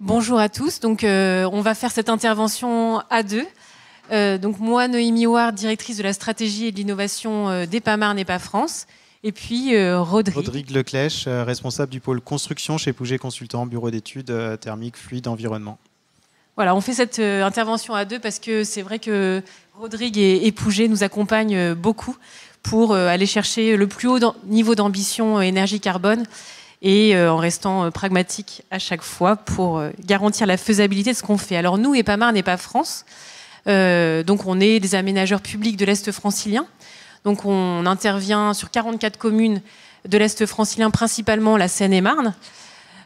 Bonjour à tous. Donc, on va faire cette intervention à deux. Donc, moi, Noémie Ward, directrice de la stratégie et de l'innovation d'EPA Marne et EPA France. Et puis, Rodrigue Leclèche, responsable du pôle construction chez Pouget Consultant, bureau d'études thermiques, fluides, environnement. Voilà, on fait cette intervention à deux parce que c'est vrai que Rodrigue et Pouget nous accompagnent beaucoup pour aller chercher le plus haut niveau d'ambition énergie-carbone et en restant pragmatique à chaque fois pour garantir la faisabilité de ce qu'on fait. Alors nous, EPA Marne et EPA France, donc on est des aménageurs publics de l'Est francilien. Donc on intervient sur 44 communes de l'Est francilien, principalement la Seine-et-Marne.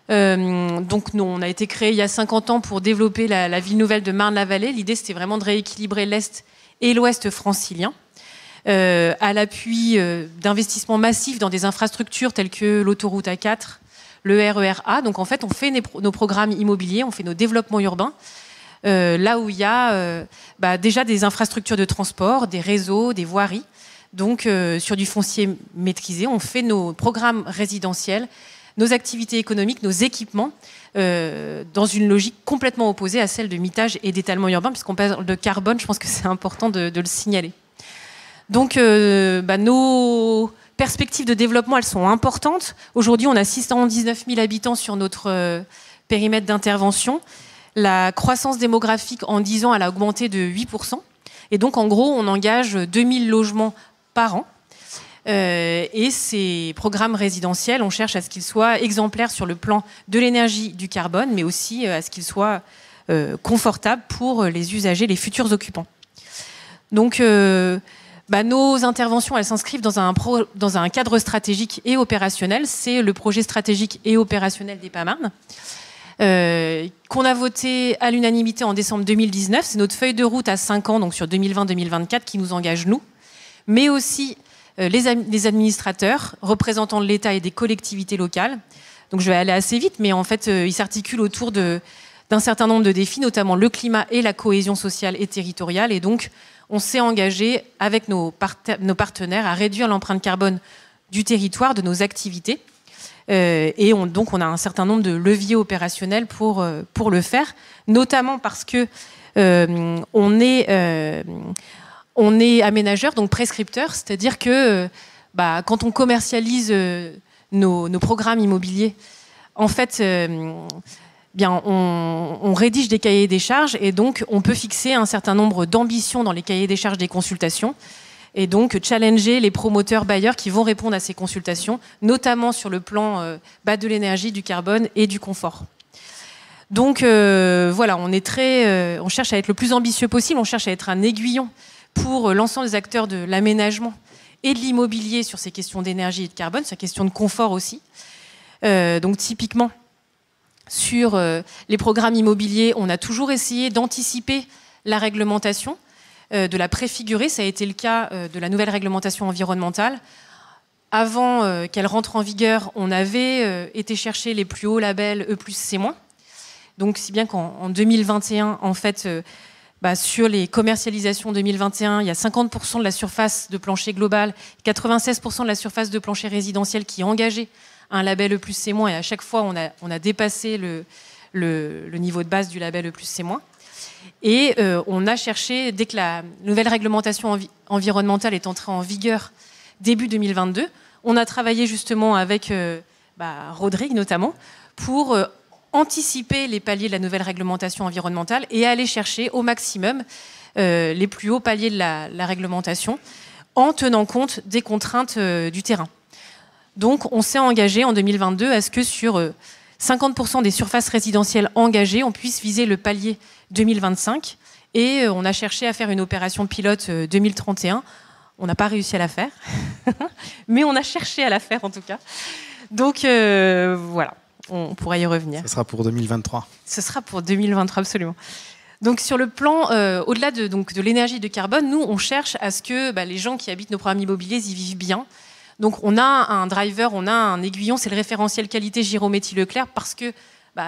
Donc nous, on a été créé il y a 50 ans pour développer la ville nouvelle de Marne-la-Vallée. L'idée, c'était vraiment de rééquilibrer l'Est et l'Ouest francilien. À l'appui d'investissements massifs dans des infrastructures telles que l'autoroute A4, le RER A. Donc en fait, on fait nos programmes immobiliers, on fait nos développements urbains, là où il y a déjà des infrastructures de transport, des réseaux, des voiries. Donc sur du foncier maîtrisé, on fait nos programmes résidentiels, nos activités économiques, nos équipements, dans une logique complètement opposée à celle de mitage et d'étalement urbain, puisqu'on parle de carbone, je pense que c'est important de le signaler. Donc, nos perspectives de développement, elles sont importantes. Aujourd'hui, on a 619 000 habitants sur notre périmètre d'intervention. La croissance démographique en 10 ans, elle a augmenté de 8%. Et donc, en gros, on engage 2000 logements par an. Et ces programmes résidentiels, on cherche à ce qu'ils soient exemplaires sur le plan de l'énergie, du carbone, mais aussi à ce qu'ils soient confortables pour les usagers, les futurs occupants. Donc, nos interventions, elles s'inscrivent dans un cadre stratégique et opérationnel. C'est le projet stratégique et opérationnel d'EPA Marne, qu'on a voté à l'unanimité en décembre 2019. C'est notre feuille de route à 5 ans, donc sur 2020-2024, qui nous engage, nous, mais aussi les administrateurs, représentants de l'État et des collectivités locales. Donc je vais aller assez vite, mais en fait, ils s'articulent autour d'un certain nombre de défis, notamment le climat et la cohésion sociale et territoriale. Et donc, on s'est engagé avec nos partenaires à réduire l'empreinte carbone du territoire, de nos activités. Et donc, on a un certain nombre de leviers opérationnels pour le faire, notamment parce que on est aménageur, donc prescripteur, c'est-à-dire que quand on commercialise nos programmes immobiliers, en fait, on rédige des cahiers des charges et donc on peut fixer un certain nombre d'ambitions dans les cahiers des charges des consultations et donc challenger les promoteurs bailleurs qui vont répondre à ces consultations, notamment sur le plan de l'énergie, du carbone et du confort. Donc voilà, on cherche à être le plus ambitieux possible, on cherche à être un aiguillon pour l'ensemble des acteurs de l'aménagement et de l'immobilier sur ces questions d'énergie et de carbone, sur ces questions de confort aussi. Donc typiquement, sur les programmes immobiliers, on a toujours essayé d'anticiper la réglementation, de la préfigurer. Ça a été le cas de la nouvelle réglementation environnementale. Avant qu'elle rentre en vigueur, on avait été chercher les plus hauts labels E+C-. Donc, si bien qu'en 2021, en fait, sur les commercialisations 2021, il y a 50% de la surface de plancher global, 96% de la surface de plancher résidentiel qui est engagée un label E+C-, et à chaque fois, on a dépassé le niveau de base du label E+C-. Et on a cherché, dès que la nouvelle réglementation environnementale est entrée en vigueur début 2022, on a travaillé justement avec Rodrigue notamment pour anticiper les paliers de la nouvelle réglementation environnementale et aller chercher au maximum les plus hauts paliers de la réglementation en tenant compte des contraintes du terrain. Donc, on s'est engagé en 2022 à ce que sur 50% des surfaces résidentielles engagées, on puisse viser le palier 2025. Et on a cherché à faire une opération pilote 2031. On n'a pas réussi à la faire, mais on a cherché à la faire en tout cas. Donc, voilà, on pourra y revenir. Ce sera pour 2023. Ce sera pour 2023, absolument. Donc, sur le plan, au-delà de l'énergie de carbone, nous, on cherche à ce que les gens qui habitent nos programmes immobiliers y vivent bien. Donc on a un driver, on a un aiguillon, c'est le référentiel qualité Girometti-Leclerc parce que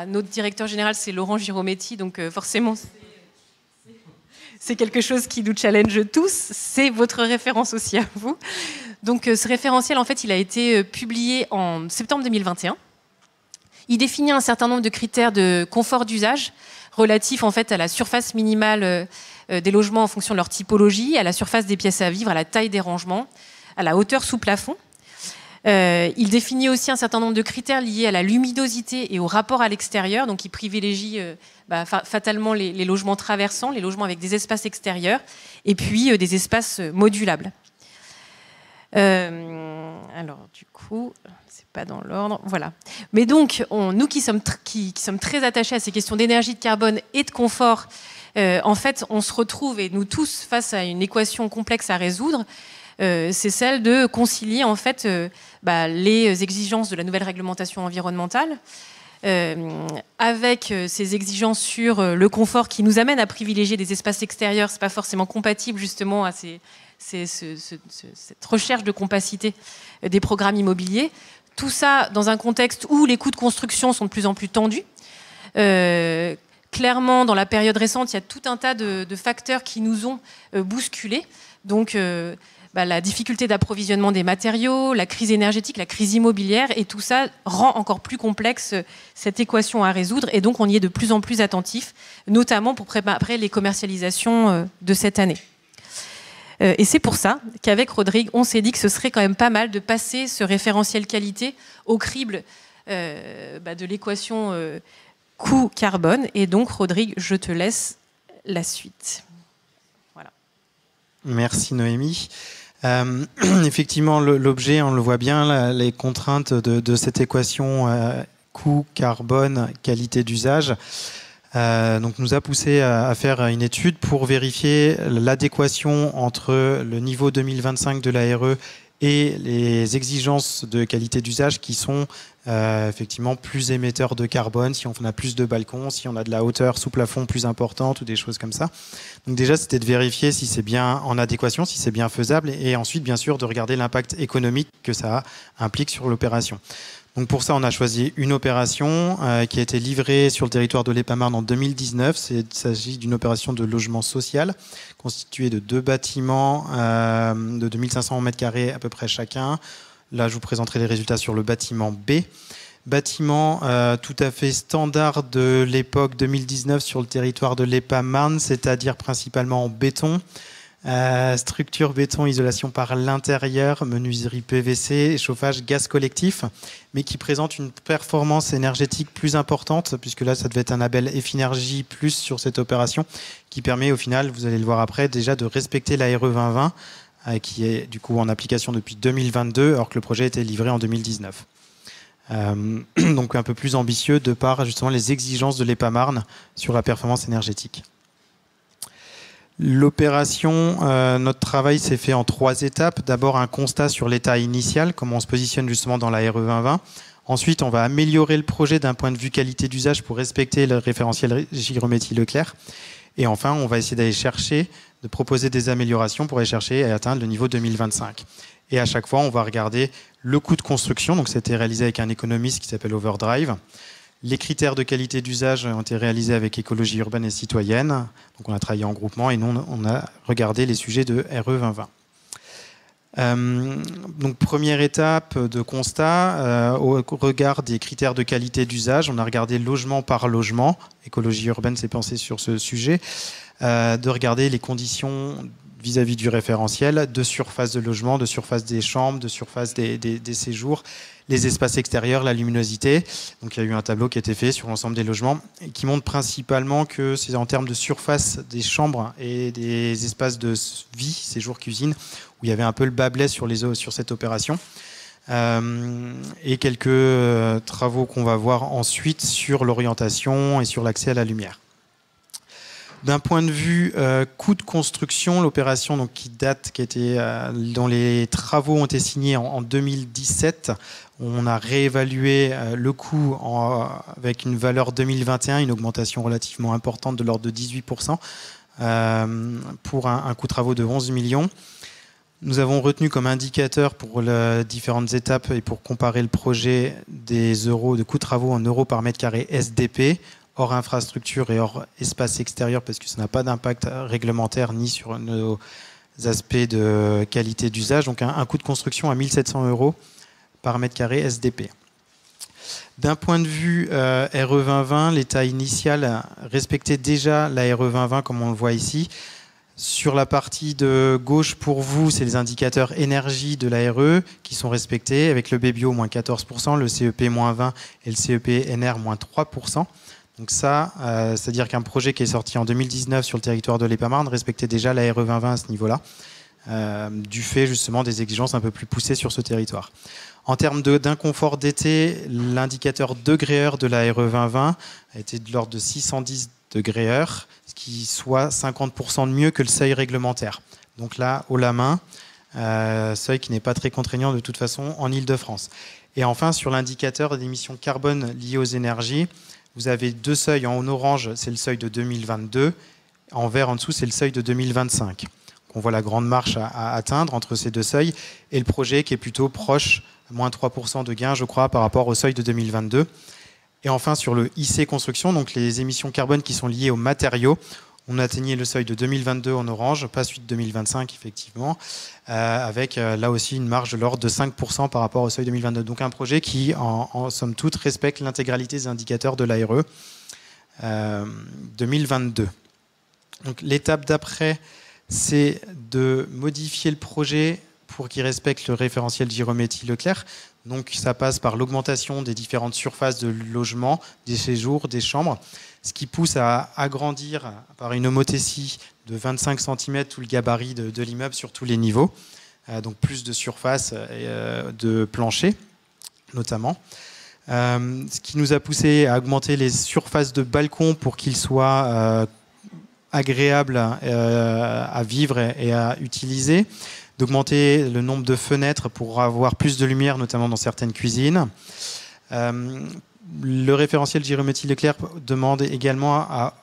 notre directeur général c'est Laurent Girometti, donc forcément c'est quelque chose qui nous challenge tous, c'est votre référence aussi à vous. Donc ce référentiel en fait il a été publié en septembre 2021. Il définit un certain nombre de critères de confort d'usage relatifs en fait à la surface minimale des logements en fonction de leur typologie, à la surface des pièces à vivre, à la taille des rangements, à la hauteur sous plafond. Il définit aussi un certain nombre de critères liés à la luminosité et au rapport à l'extérieur. Donc, il privilégie fatalement les logements traversants, les logements avec des espaces extérieurs, et puis des espaces modulables. Alors, du coup, c'est pas dans l'ordre. Voilà. Mais donc, nous qui sommes très attachés à ces questions d'énergie, de carbone et de confort, en fait, on se retrouve, et nous tous, face à une équation complexe à résoudre. C'est celle de concilier en fait les exigences de la nouvelle réglementation environnementale avec ces exigences sur le confort qui nous amènent à privilégier des espaces extérieurs. C'est pas forcément compatible justement à cette recherche de compacité des programmes immobiliers. Tout ça dans un contexte où les coûts de construction sont de plus en plus tendus. Clairement, dans la période récente, il y a tout un tas de facteurs qui nous ont bousculés. Donc, la difficulté d'approvisionnement des matériaux, la crise énergétique, la crise immobilière, et tout ça rend encore plus complexe cette équation à résoudre. Et donc, on y est de plus en plus attentif, notamment pour préparer les commercialisations de cette année. Et c'est pour ça qu'avec Rodrigue, on s'est dit que ce serait quand même pas mal de passer ce référentiel qualité au crible de l'équation coût carbone. Et donc, Rodrigue, je te laisse la suite. Voilà. Merci Noémie. Effectivement, l'objet, on le voit bien, les contraintes de cette équation coût, carbone, qualité d'usage, donc nous a poussé à faire une étude pour vérifier l'adéquation entre le niveau 2025 de la RE et les exigences de qualité d'usage qui sont effectivement plus émetteurs de carbone, si on a plus de balcons, si on a de la hauteur sous plafond plus importante ou des choses comme ça. Donc déjà, c'était de vérifier si c'est bien en adéquation, si c'est bien faisable, et ensuite, bien sûr, de regarder l'impact économique que ça implique sur l'opération. Donc pour ça, on a choisi une opération qui a été livrée sur le territoire de l'Épamarne en 2019. Il s'agit d'une opération de logement social constituée de 2 bâtiments de 2500 m² à peu près chacun. Là, je vous présenterai les résultats sur le bâtiment B. Bâtiment tout à fait standard de l'époque 2019 sur le territoire de l'Épamarne, c'est-à-dire principalement en béton. Structure béton, isolation par l'intérieur, menuiserie PVC, chauffage gaz collectif, mais qui présente une performance énergétique plus importante, puisque là, ça devait être un label Effinergie plus sur cette opération, qui permet au final, vous allez le voir après, déjà de respecter la RE 2020, qui est du coup en application depuis 2022, alors que le projet a été livré en 2019. Donc un peu plus ambitieux de par justement les exigences de l'Épamarne sur la performance énergétique. L'opération, notre travail s'est fait en 3 étapes. D'abord, un constat sur l'état initial, comment on se positionne justement dans la RE 2020. Ensuite, on va améliorer le projet d'un point de vue qualité d'usage pour respecter le référentiel Girometti-Leclerc. Et enfin, on va essayer d'aller chercher, de proposer des améliorations pour aller chercher à atteindre le niveau 2025. Et à chaque fois, on va regarder le coût de construction. Donc, c'était réalisé avec un économiste qui s'appelle Overdrive. Les critères de qualité d'usage ont été réalisés avec Écologie urbaine et citoyenne. Donc on a travaillé en groupement et nous, on a regardé les sujets de RE 2020. Donc première étape de constat, au regard des critères de qualité d'usage, on a regardé logement par logement. Écologie urbaine s'est pensée sur ce sujet, de regarder les conditions vis-à-vis du référentiel, de surface de logement, de surface des chambres, de surface des séjours, les espaces extérieurs, la luminosité. Donc il y a eu un tableau qui a été fait sur l'ensemble des logements qui montre principalement que c'est en termes de surface des chambres et des espaces de vie, séjour, cuisine, où il y avait un peu le bas blesse sur cette opération. Et quelques travaux qu'on va voir ensuite sur l'orientation et sur l'accès à la lumière. D'un point de vue coût de construction, l'opération dont les travaux ont été signés en 2017, on a réévalué le coût avec une valeur 2021, une augmentation relativement importante de l'ordre de 18%, pour un coût de travaux de 11 millions. Nous avons retenu comme indicateur pour les différentes étapes et pour comparer le projet des euros de coût de travaux en euros par mètre carré SDP, hors infrastructure et hors espace extérieur, parce que ça n'a pas d'impact réglementaire ni sur nos aspects de qualité d'usage. Donc un coût de construction à 1 700 € par mètre carré SDP. D'un point de vue RE 2020, l'état initial respectait déjà la RE 2020 comme on le voit ici. Sur la partie de gauche, pour vous, c'est les indicateurs énergie de la RE qui sont respectés, avec le BBio moins 14%, le CEP moins 20% et le CEP NR moins 3%. Donc ça, c'est-à-dire qu'un projet qui est sorti en 2019 sur le territoire de l'Épamarne respectait déjà la RE 2020 à ce niveau-là, du fait justement des exigences un peu plus poussées sur ce territoire. En termes d'inconfort d'été, l'indicateur degré-heure de la RE 2020 a été de l'ordre de 610 degrés heure, ce qui soit 50% de mieux que le seuil réglementaire. Donc là, haut la main, seuil qui n'est pas très contraignant de toute façon en Île-de-France. Et enfin, sur l'indicateur d'émissions carbone liées aux énergies, vous avez deux seuils. En orange, c'est le seuil de 2022. En vert, en dessous, c'est le seuil de 2025. On voit la grande marche à atteindre entre ces deux seuils et le projet qui est plutôt proche, moins 3% de gain, je crois, par rapport au seuil de 2022. Et enfin, sur le IC construction, donc les émissions carbone qui sont liées aux matériaux, on atteignait le seuil de 2022 en orange, pas celui de 2025, effectivement, avec là aussi une marge de l'ordre de 5% par rapport au seuil 2022. Donc un projet qui, en somme toute, respecte l'intégralité des indicateurs de l'ARE 2022. Donc l'étape d'après, c'est de modifier le projet pour qu'il respecte le référentiel Girometti Leclerc. Donc ça passe par l'augmentation des différentes surfaces de logement, des séjours, des chambres, ce qui pousse à agrandir par une homothétie de 25 cm tout le gabarit de l'immeuble sur tous les niveaux. Donc plus de surface et de plancher notamment. Ce qui nous a poussé à augmenter les surfaces de balcons pour qu'ils soient agréables à vivre et à utiliser, d'augmenter le nombre de fenêtres pour avoir plus de lumière, notamment dans certaines cuisines. Le référentiel Girometti Leclerc demande également à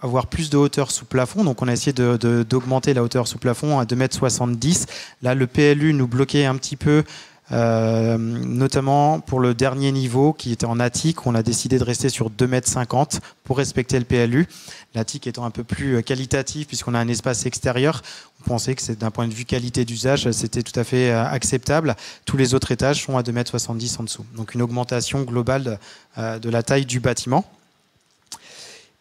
avoir plus de hauteur sous plafond. Donc on a essayé d'augmenter la hauteur sous plafond à 2,70 m. Là, le PLU nous bloquait un petit peu, notamment pour le dernier niveau qui était en attique. On a décidé de rester sur 2,50 m pour respecter le PLU. L'attique étant un peu plus qualitatif puisqu'on a un espace extérieur. On pensait que d'un point de vue qualité d'usage, c'était tout à fait acceptable. Tous les autres étages sont à 2,70 m en dessous. Donc une augmentation globale de la taille du bâtiment.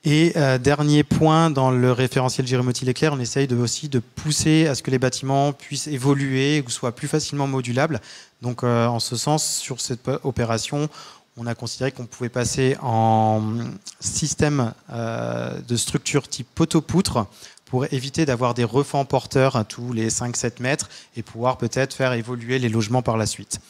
Et dernier point, dans le référentiel Girometti Leclerc, on essaye aussi de pousser à ce que les bâtiments puissent évoluer ou soient plus facilement modulables. Donc en ce sens, sur cette opération, on a considéré qu'on pouvait passer en système de structure type poteau-poutre pour éviter d'avoir des refends porteurs à tous les 5-7 mètres et pouvoir peut-être faire évoluer les logements par la suite.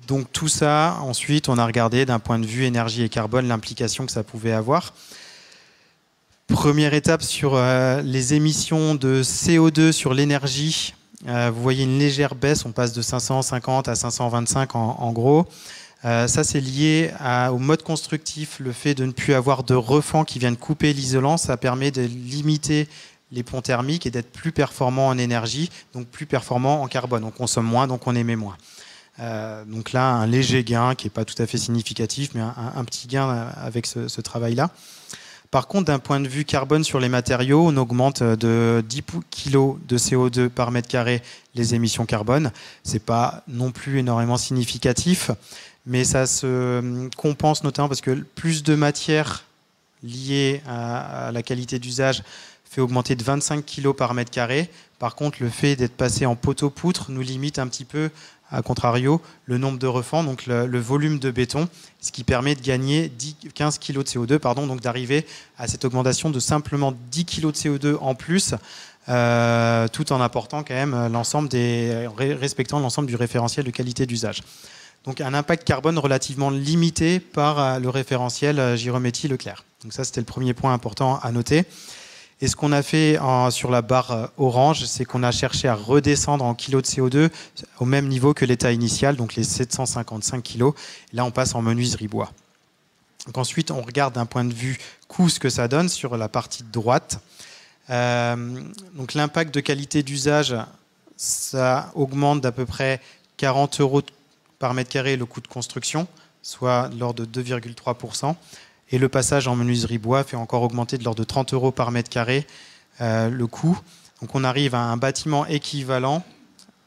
Donc tout ça, ensuite, on a regardé d'un point de vue énergie et carbone l'implication que ça pouvait avoir. Première étape sur les émissions de CO2 sur l'énergie. Vous voyez une légère baisse, on passe de 550 à 525 en gros. Ça, c'est lié au mode constructif, le fait de ne plus avoir de refend qui viennent couper l'isolant. Ça permet de limiter les ponts thermiques et d'être plus performant en énergie, donc plus performant en carbone. On consomme moins, donc on émet moins. Donc là, un léger gain qui n'est pas tout à fait significatif, mais un petit gain avec ce travail-là. Par contre, d'un point de vue carbone sur les matériaux, on augmente de 10 kg de CO2 par mètre carré les émissions carbone. Ce n'est pas non plus énormément significatif, mais ça se compense notamment parce que plus de matière liée à la qualité d'usage fait augmenter de 25 kg par mètre carré. Par contre, le fait d'être passé en poteau-poutre nous limite un petit peu, à contrario, le nombre de refends, donc le volume de béton, ce qui permet de gagner 15 kg de CO2, donc d'arriver à cette augmentation de simplement 10 kg de CO2 en plus, tout en apportant quand même respectant l'ensemble du référentiel de qualité d'usage. Donc un impact carbone relativement limité par le référentiel Girometti Leclerc. Donc ça, c'était le premier point important à noter. Et ce qu'on a fait sur la barre orange, c'est qu'on a cherché à redescendre en kilos de CO2 au même niveau que l'état initial, donc les 755 kilos. Là, on passe en menuiserie bois. Donc ensuite, on regarde d'un point de vue coût ce que ça donne sur la partie droite. Donc l'impact de qualité d'usage, ça augmente d'à peu près 40 € par mètre carré le coût de construction, soit de l'ordre de 2,3%. Et le passage en menuiserie bois fait encore augmenter de l'ordre de 30 € par mètre carré le coût. Donc on arrive à un bâtiment équivalent,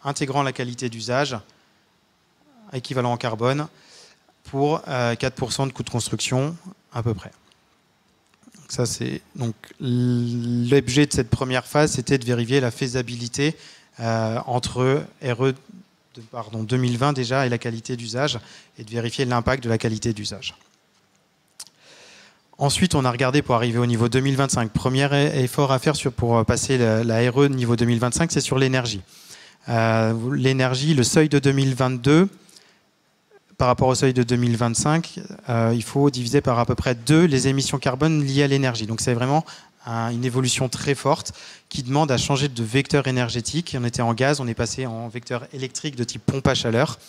intégrant la qualité d'usage, équivalent en carbone pour 4% de coût de construction à peu près. Ça, c'est donc l'objet de cette première phase, c'était de vérifier la faisabilité entre RE 2020 déjà et la qualité d'usage, et de vérifier l'impact de la qualité d'usage. Ensuite, on a regardé pour arriver au niveau 2025. Premier effort à faire pour passer la RE niveau 2025, c'est sur l'énergie. L'énergie, le seuil de 2022, par rapport au seuil de 2025, il faut diviser par à peu près 2 les émissions carbone liées à l'énergie. Donc c'est vraiment une évolution très forte qui demande à changer de vecteur énergétique. On était en gaz, on est passé en vecteur électrique de type pompe à chaleur.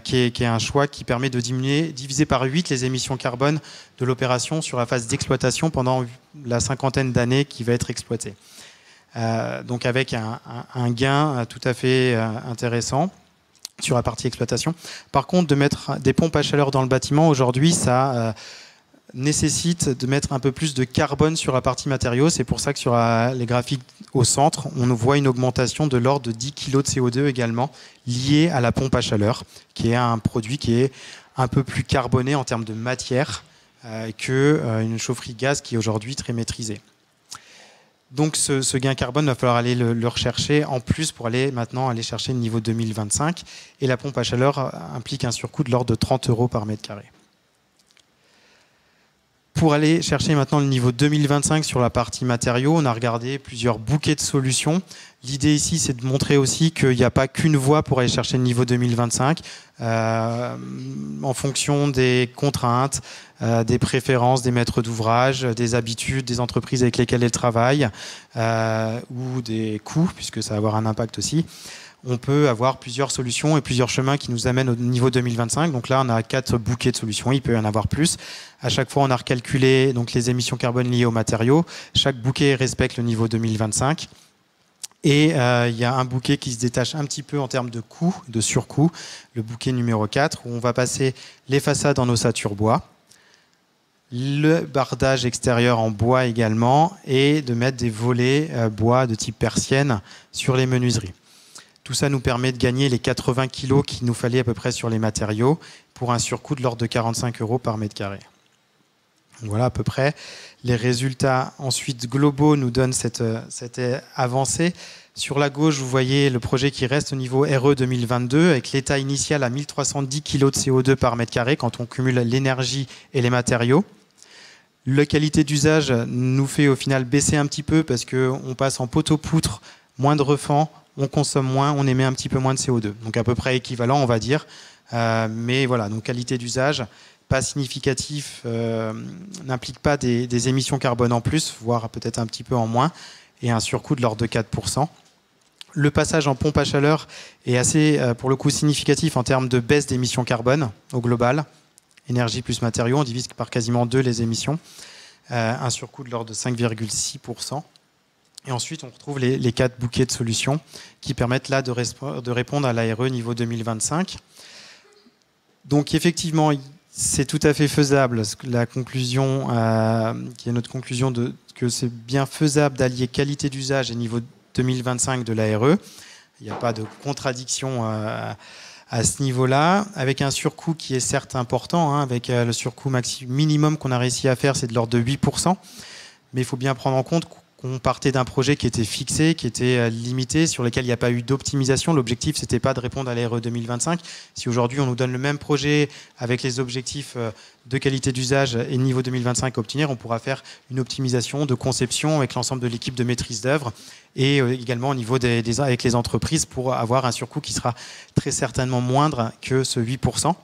Qui est un choix qui permet de diviser par 8 les émissions carbone de l'opération sur la phase d'exploitation pendant la 50aine d'années qui va être exploitée. Donc avec un gain tout à fait intéressant sur la partie exploitation. Par contre, de mettre des pompes à chaleur dans le bâtiment, aujourd'hui, ça nécessite de mettre un peu plus de carbone sur la partie matériaux. C'est pour ça que sur les graphiques au centre, on voit une augmentation de l'ordre de 10 kg de CO2 également liée à la pompe à chaleur, qui est un produit qui est un peu plus carboné en termes de matière qu'une chaufferie gaz qui est aujourd'hui très maîtrisée. Donc ce gain carbone, il va falloir aller le rechercher en plus pour maintenant aller chercher le niveau 2025. Et la pompe à chaleur implique un surcoût de l'ordre de 30 € par mètre carré. Pour aller chercher maintenant le niveau 2025 sur la partie matériaux, on a regardé plusieurs bouquets de solutions. L'idée ici, c'est de montrer aussi qu'il n'y a pas qu'une voie pour aller chercher le niveau 2025. En fonction des contraintes, des préférences des maîtres d'ouvrage, des habitudes des entreprises avec lesquelles elles travaillent, ou des coûts, puisque ça va avoir un impact aussi. On peut avoir plusieurs solutions et plusieurs chemins qui nous amènent au niveau 2025. Donc là, on a 4 bouquets de solutions. Il peut y en avoir plus. À chaque fois, on a recalculé donc, les émissions carbone liées aux matériaux. Chaque bouquet respecte le niveau 2025. Et il y a un bouquet qui se détache un petit peu en termes de coût, de surcoût, le bouquet numéro 4, où on va passer les façades en ossature bois, le bardage extérieur en bois également, et de mettre des volets bois de type persienne sur les menuiseries. Tout ça nous permet de gagner les 80 kg qu'il nous fallait à peu près sur les matériaux pour un surcoût de l'ordre de 45 € par mètre carré. Donc voilà à peu près. Les résultats ensuite globaux nous donnent cette avancée. Sur la gauche, vous voyez le projet qui reste au niveau RE 2022 avec l'état initial à 1310 kg de CO2 par mètre carré quand on cumule l'énergie et les matériaux. La qualité d'usage nous fait au final baisser un petit peu parce qu'on passe en poteau-poutre, moins de refend, on consomme moins, on émet un petit peu moins de CO2. Donc à peu près équivalent, on va dire. Mais voilà, donc qualité d'usage, pas significatif, n'implique pas des émissions carbone en plus, voire peut-être un petit peu en moins, et un surcoût de l'ordre de 4%. Le passage en pompe à chaleur est assez, pour le coup, significatif en termes de baisse d'émissions carbone au global. Énergie plus matériaux, on divise par quasiment 2 les émissions. Un surcoût de l'ordre de 5,6%. Et ensuite, on retrouve les 4 bouquets de solutions qui permettent là de répondre à l'ARE niveau 2025. Donc effectivement, c'est tout à fait faisable. La conclusion, qui est notre conclusion, que c'est bien faisable d'allier qualité d'usage et niveau 2025 de l'ARE. Il n'y a pas de contradiction à ce niveau-là, avec un surcoût qui est certes important, avec le surcoût minimum qu'on a réussi à faire, c'est de l'ordre de 8%. Mais il faut bien prendre en compte qu'on partait d'un projet qui était fixé, qui était limité, sur lequel il n'y a pas eu d'optimisation. L'objectif, c'était pas de répondre à l'ARE 2025. Si aujourd'hui, on nous donne le même projet avec les objectifs de qualité d'usage et niveau 2025 à obtenir, on pourra faire une optimisation de conception avec l'ensemble de l'équipe de maîtrise d'œuvre et également au niveau avec les entreprises pour avoir un surcoût qui sera très certainement moindre que ce 8%.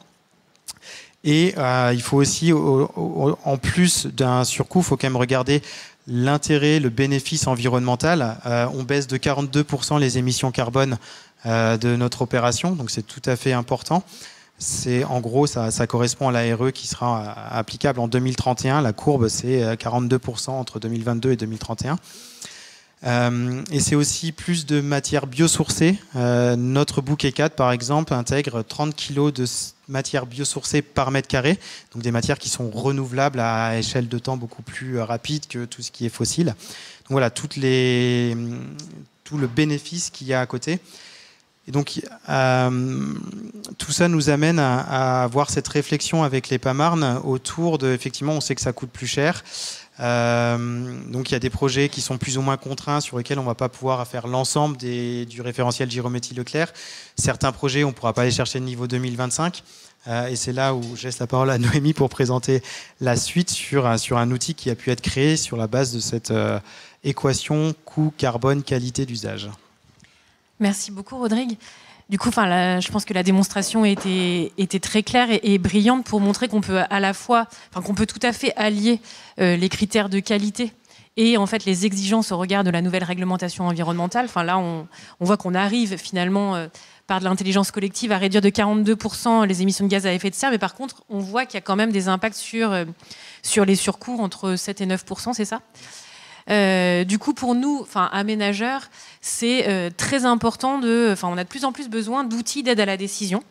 Et il faut aussi, en plus d'un surcoût, il faut quand même regarder l'intérêt, le bénéfice environnemental. On baisse de 42% les émissions carbone de notre opération, donc c'est tout à fait important. En gros, ça correspond à l'ARE qui sera applicable en 2031. La courbe, c'est 42% entre 2022 et 2031. Et c'est aussi plus de matières biosourcées. Notre bouquet 4, par exemple, intègre 30 kg de matières biosourcées par mètre carré, donc des matières qui sont renouvelables à échelle de temps beaucoup plus rapide que tout ce qui est fossile. Donc voilà, tout le bénéfice qu'il y a à côté. Et donc, tout ça nous amène à avoir cette réflexion avec les PAMARN autour de, effectivement, on sait que ça coûte plus cher. Donc, il y a des projets qui sont plus ou moins contraints sur lesquels on ne va pas pouvoir faire l'ensemble du référentiel Girometti-Leclerc. Certains projets, on ne pourra pas aller chercher le niveau 2025. Et c'est là où je laisse la parole à Noémie pour présenter la suite sur un outil qui a pu être créé sur la base de cette équation coût, carbone, qualité d'usage. Merci beaucoup, Rodrigue. Du coup, je pense que la démonstration était très claire et brillante pour montrer qu'on peut qu'on peut tout à fait allier les critères de qualité et en fait les exigences au regard de la nouvelle réglementation environnementale. Enfin, là, on voit qu'on arrive finalement par de l'intelligence collective à réduire de 42% les émissions de gaz à effet de serre, mais par contre, on voit qu'il y a quand même des impacts sur les surcoûts entre 7 et 9%, c'est ça ? Du coup, pour nous, aménageurs, c'est très important on a de plus en plus besoin d'outils d'aide à la décision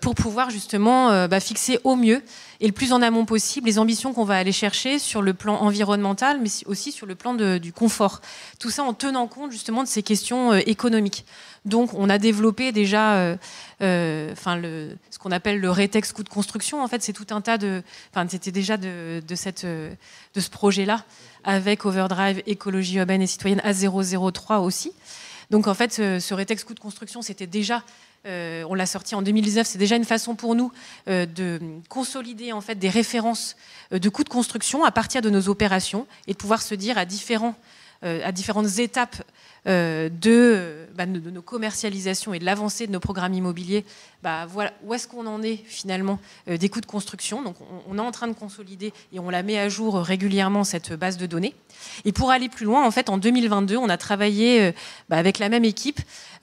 pour pouvoir justement fixer au mieux et le plus en amont possible les ambitions qu'on va aller chercher sur le plan environnemental, mais aussi sur le plan du confort. Tout ça en tenant compte justement de ces questions économiques. Donc, on a développé déjà ce qu'on appelle le rétex coût de construction. En fait, c'est tout un tas c'était déjà de ce projet-là, avec Overdrive, Écologie urbaine et citoyenne A003 aussi. Donc, en fait, ce rétex coût de construction, c'était déjà, on l'a sorti en 2019, c'est déjà une façon pour nous de consolider en fait des références de coûts de construction à partir de nos opérations et de pouvoir se dire à différentes étapes de nos commercialisations et de l'avancée de nos programmes immobiliers, voilà où est-ce qu'on en est finalement des coûts de construction. Donc on est en train de consolider et on la met à jour régulièrement, cette base de données. Et pour aller plus loin, en fait, en 2022, on a travaillé avec la même équipe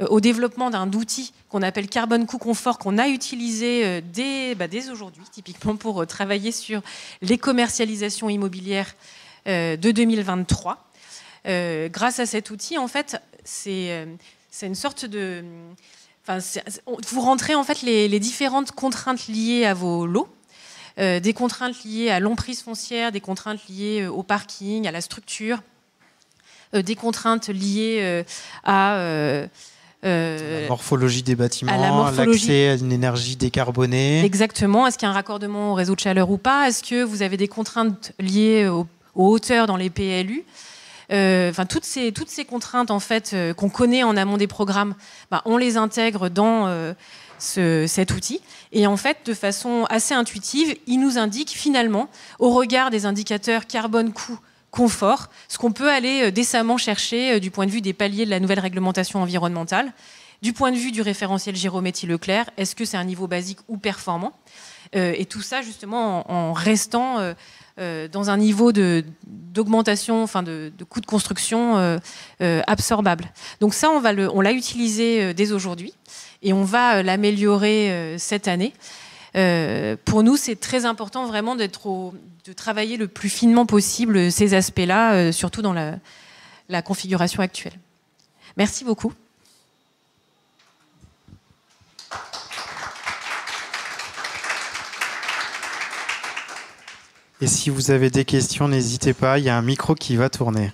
au développement d'un outil qu'on appelle Carbone Coût Confort, qu'on a utilisé dès aujourd'hui, typiquement pour travailler sur les commercialisations immobilières de 2023. Grâce à cet outil, en fait, c'est une sorte de... vous rentrez en fait les différentes contraintes liées à vos lots, des contraintes liées à l'emprise foncière, des contraintes liées au parking, à la structure, des contraintes liées à la morphologie des bâtiments, l'accès à une énergie décarbonée. Exactement. Est-ce qu'il y a un raccordement au réseau de chaleur ou pas? Est-ce que vous avez des contraintes liées aux hauteurs dans les PLU? Toutes ces contraintes en fait qu'on connaît en amont des programmes, on les intègre dans cet outil et en fait de façon assez intuitive, il nous indique finalement au regard des indicateurs carbone, coût, confort, ce qu'on peut aller décemment chercher du point de vue des paliers de la nouvelle réglementation environnementale, du point de vue du référentiel Girometti-Leclerc, est-ce que c'est un niveau basique ou performant, et tout ça justement en restant dans un niveau d'augmentation, de coût de construction absorbable. Donc ça, on l'a utilisé dès aujourd'hui et on va l'améliorer cette année. Pour nous, c'est très important vraiment de travailler le plus finement possible ces aspects-là, surtout dans la configuration actuelle. Merci beaucoup. Et si vous avez des questions, n'hésitez pas, il y a un micro qui va tourner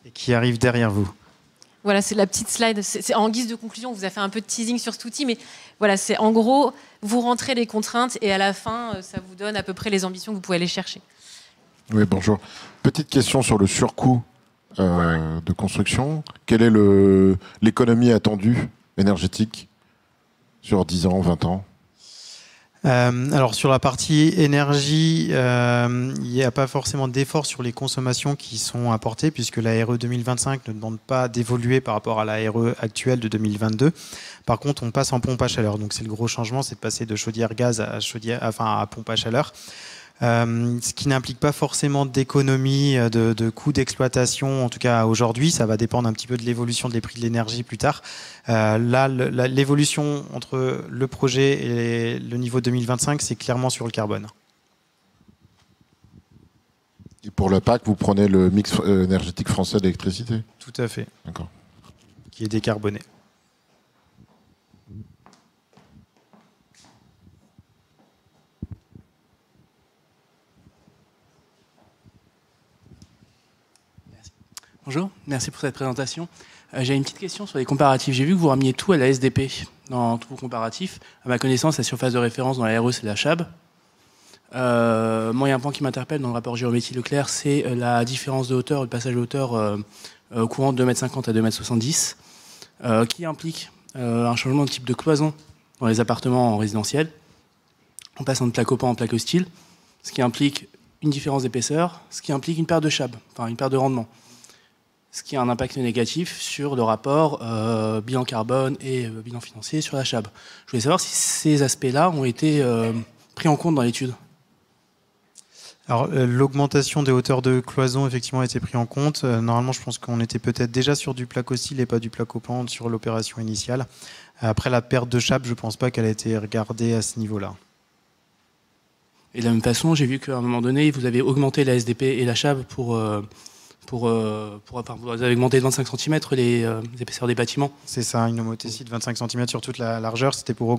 et qui arrive derrière vous. Voilà, c'est la petite slide. C'est en guise de conclusion, on vous a fait un peu de teasing sur cet outil, mais voilà, c'est en gros, vous rentrez les contraintes et à la fin, ça vous donne à peu près les ambitions que vous pouvez aller chercher. Oui, bonjour. Petite question sur le surcoût de construction. Quelle est l'économie attendue énergétique sur 10 ans, 20 ans ? Alors sur la partie énergie, il n'y a pas forcément d'efforts sur les consommations qui sont apportés puisque la RE 2025 ne demande pas d'évoluer par rapport à la RE actuelle de 2022. Par contre, on passe en pompe à chaleur. Donc c'est le gros changement, c'est de passer de chaudière gaz à pompe à chaleur. Ce qui n'implique pas forcément d'économie de coûts d'exploitation, en tout cas aujourd'hui. Ça va dépendre un petit peu de l'évolution des prix de l'énergie plus tard. Là, l'évolution entre le projet et le niveau 2025, c'est clairement sur le carbone. Et pour la PAC, vous prenez le mix énergétique français d'électricité ? Tout à fait. D'accord. Qui est décarboné. Bonjour, merci pour cette présentation. J'ai une petite question sur les comparatifs. J'ai vu que vous ramiez tout à la SDP dans tous vos comparatifs. À ma connaissance, la surface de référence dans la RE, c'est la CHAB. Moi, il y a un point qui m'interpelle dans le rapport Girometti-Leclerc, c'est la différence de hauteur, le passage de hauteur courant de 2,50 m à 2,70 m, qui implique un changement de type de cloison dans les appartements en résidentiel, en passant de plaque au pan en plaque au style, ce qui implique une différence d'épaisseur, ce qui implique une perte de CHAB, enfin une perte de rendement, ce qui a un impact négatif sur le rapport bilan carbone et bilan financier sur la CHAB. Je voulais savoir si ces aspects-là ont été pris en compte dans l'étude. Alors, l'augmentation des hauteurs de cloison, effectivement, a été pris en compte. Normalement, je pense qu'on était peut-être déjà sur du placo-style et pas du placo-pan sur l'opération initiale. Après la perte de CHAB, je ne pense pas qu'elle a été regardée à ce niveau-là. Et de la même façon, j'ai vu qu'à un moment donné, vous avez augmenté la SDP et la CHAB vous avez augmenté de 25 cm les épaisseurs des bâtiments. C'est ça, une homothétie de 25 cm sur toute la largeur. C'était pour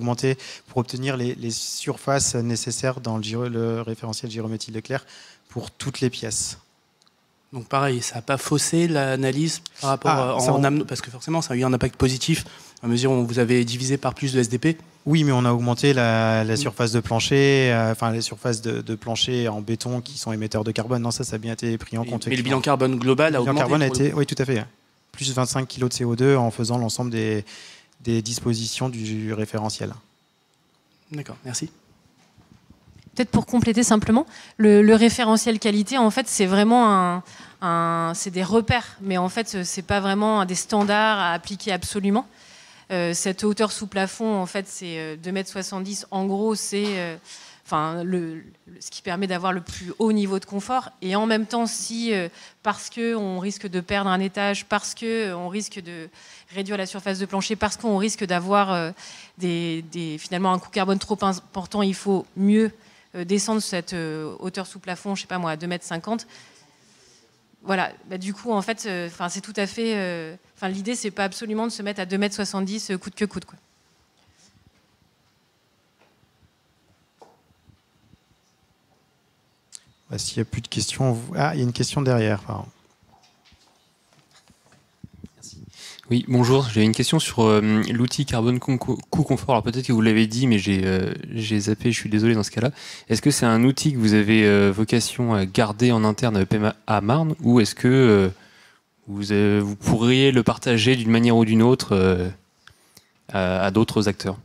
obtenir les surfaces nécessaires dans le référentiel Girometti-Leclerc pour toutes les pièces. Donc pareil, ça n'a pas faussé l'analyse par rapport parce que forcément, ça a eu un impact positif à mesure où vous avez divisé par plus de SDP. Oui, mais on a augmenté la surface de plancher, les surfaces de plancher en béton qui sont émetteurs de carbone. Non, ça a bien été pris en compte. Mais le bilan carbone global a augmenté. Le bilan carbone a été, oui, tout à fait. Plus 25 kg de CO2 en faisant l'ensemble des dispositions du référentiel. D'accord, merci. Peut-être pour compléter simplement, le référentiel qualité, en fait, c'est vraiment c'est des repères, mais en fait, c'est pas vraiment des standards à appliquer absolument. Cette hauteur sous plafond, en fait, c'est 2,70 m. En gros, c'est ce qui permet d'avoir le plus haut niveau de confort. Et en même temps, si parce qu'on risque de perdre un étage, parce qu'on risque de réduire la surface de plancher, parce qu'on risque d'avoir finalement un coût carbone trop important, il faut mieux descendre cette hauteur sous plafond, je sais pas moi, à 2,50 m. Voilà, du coup, en fait, c'est tout à fait. L'idée, c'est pas absolument de se mettre à 2,70 m coûte que coûte, quoi. S'il n'y a plus de questions, il y a une question derrière. Pardon. Oui, bonjour. J'ai une question sur l'outil carbone coût confort. Alors peut-être que vous l'avez dit, mais j'ai zappé. Je suis désolé dans ce cas-là. Est-ce que c'est un outil que vous avez vocation à garder en interne à PMA Marne, ou est-ce que vous pourriez le partager d'une manière ou d'une autre à d'autres acteurs?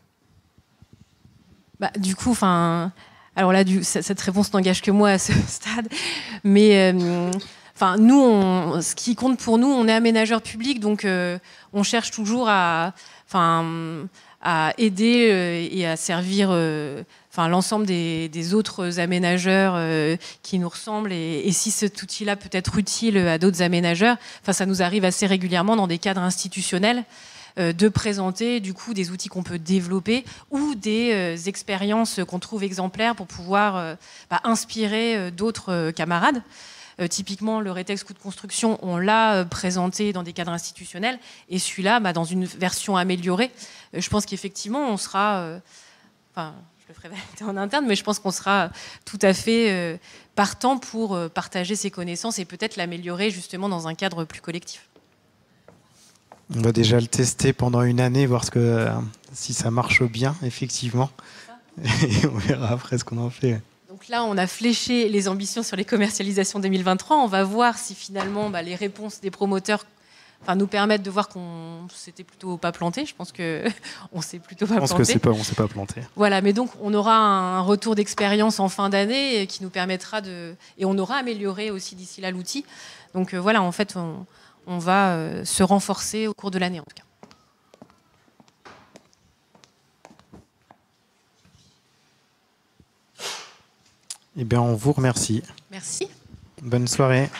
Du coup, alors là, cette réponse n'engage que moi à ce stade, mais nous, ce qui compte pour nous, on est aménageur public, donc on cherche toujours à aider et à servir l'ensemble des autres aménageurs qui nous ressemblent. Et si cet outil-là peut être utile à d'autres aménageurs, ça nous arrive assez régulièrement dans des cadres institutionnels de présenter du coup des outils qu'on peut développer ou des expériences qu'on trouve exemplaires pour pouvoir inspirer d'autres camarades. Typiquement, le rétex coût de construction, on l'a présenté dans des cadres institutionnels, et celui-là, dans une version améliorée, je pense qu'effectivement, on sera... je le ferai valider en interne, mais je pense qu'on sera tout à fait partant pour partager ces connaissances et peut-être l'améliorer justement dans un cadre plus collectif. On va déjà le tester pendant une année, voir si ça marche bien, effectivement. Et on verra après ce qu'on en fait. Donc là, on a fléché les ambitions sur les commercialisations 2023. On va voir si finalement les réponses des promoteurs nous permettent de voir qu'on s'était plutôt pas planté. Je pense qu'on s'est plutôt pas planté. Je pense que on s'est pas planté. Voilà, mais donc on aura un retour d'expérience en fin d'année qui nous permettra et on aura amélioré aussi d'ici là l'outil. Donc voilà, en fait, on va se renforcer au cours de l'année en tout cas. Eh bien, on vous remercie. Merci. Bonne soirée.